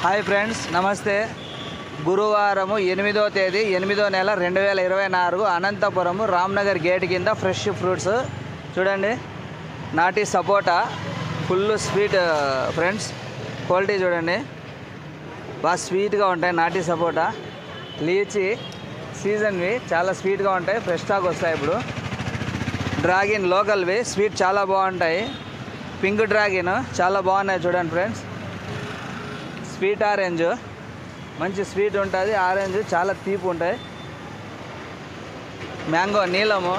Hi friends, నమస్తే. గురువారము 8వ తేదీ 8వ నెల 2024 అనంతపురము రామ్నగర్ గేట్ కింద ఫ్రెష్ ఫ్రూట్స్ చూడండి. నాటి సపోటా ఫుల్ స్వీట్ ఫ్రెండ్స్, క్వాలిటీ చూడండి, బాగా స్వీట్గా ఉంటాయి. నాటి సపోటా, లీచీ సీజన్వి చాలా స్వీట్గా ఉంటాయి, ఫ్రెష్ స్టాక్ వస్తాయి. ఇప్పుడు డ్రాగన్ లోకల్వి స్వీట్ చాలా బాగుంటాయి. పింక్ డ్రాగన్ చాలా బాగున్నాయి చూడండి ఫ్రెండ్స్. స్వీట్ ఆరెంజ్ మంచి స్వీట్ ఉంటుంది, ఆరెంజ్ చాలా తీపి ఉంటాయి. మ్యాంగో నీలము,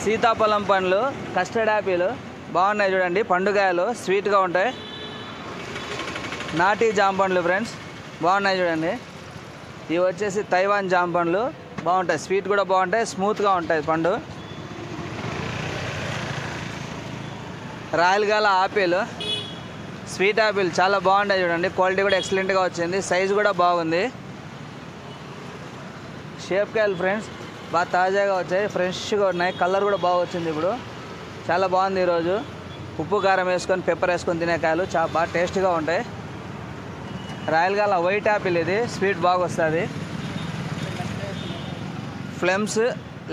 సీతాఫలం పండ్లు, కస్టర్డ్ యాపిల్ బాగున్నాయి చూడండి. పండుగాయలు స్వీట్గా ఉంటాయి. నాటి జామ పండ్లు ఫ్రెండ్స్ బాగున్నాయి చూడండి. ఇవి వచ్చేసి తైవాన్ జామ పండ్లు బాగుంటాయి, స్వీట్ కూడా బాగుంటాయి, స్మూత్గా ఉంటాయి పండు. రాయలగాల ఆపిల్, స్వీట్ యాపిల్ చాలా బాగుంటాయి చూడండి. క్వాలిటీ కూడా ఎక్సలెంట్గా వచ్చింది, సైజు కూడా బాగుంది. షేప్ కాయలు ఫ్రెండ్స్ బాగా తాజాగా వచ్చాయి, ఫ్రెష్గా ఉన్నాయి, కలర్ కూడా బాగా వచ్చింది. ఇప్పుడు చాలా బాగుంది. ఈరోజు ఉప్పు కారం వేసుకొని పెప్పర్ వేసుకొని తినే కాయలు చాలా బాగా టేస్ట్గా ఉంటాయి. రాయలగాల వైట్ యాపిల్, ఇది స్వీట్ బాగా వస్తుంది. ఫ్లెమ్స్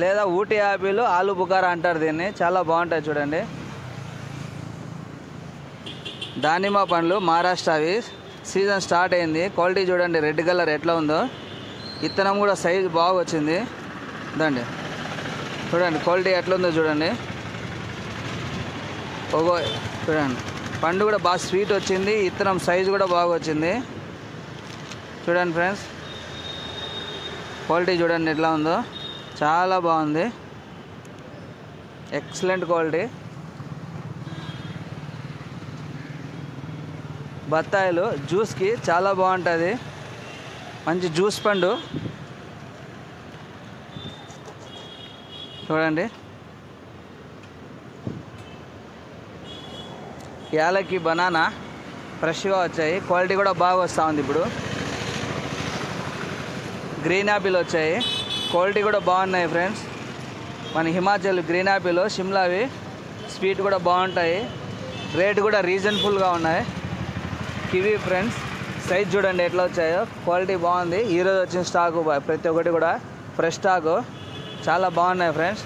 లేదా ఊటీ యాపిల్, ఆలు బుకారా అంటారు దీన్ని, చాలా బాగుంటాయి చూడండి. దానిమ్మ పండ్లు మహారాష్ట్రవి, సీజన్ స్టార్ట్ అయింది. క్వాలిటీ చూడండి, రెడ్ కలర్ ఎట్లా ఉందో. విత్తనం కూడా సైజు బాగా వచ్చింది చూడండి. చూడండి క్వాలిటీ ఎట్లా ఉందో చూడండి. చూడండి పండు కూడా బాగా స్వీట్ వచ్చింది, విత్తనం సైజు కూడా బాగా వచ్చింది చూడండి ఫ్రెండ్స్. క్వాలిటీ చూడండి ఎట్లా ఉందో, చాలా బాగుంది, ఎక్సలెంట్ క్వాలిటీ. బత్తాయిలు జ్యూస్కి చాలా బాగుంటుంది, మంచి జ్యూస్ పండు చూడండి. యాలకి బనానా ఫ్రెష్గా వచ్చాయి, క్వాలిటీ కూడా బాగా వస్తూ ఉంది. ఇప్పుడు గ్రీన్ యాపిల్ వచ్చాయి, క్వాలిటీ కూడా బాగున్నాయి ఫ్రెండ్స్. మన హిమాచల్ గ్రీన్ యాపిల్, షిమ్లావి స్వీట్ కూడా బాగుంటాయి, రేట్ కూడా రీజనబుల్గా ఉన్నాయి. కివీ ఫ్రెండ్స్ సైజ్ చూడండి ఎట్లా వచ్చాయో, క్వాలిటీ బాగుంది. ఈరోజు వచ్చిన స్టాకు ప్రతి ఒక్కటి కూడా ఫ్రెష్ స్టాకు, చాలా బాగున్నాయి friends.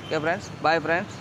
Okay friends, bye friends.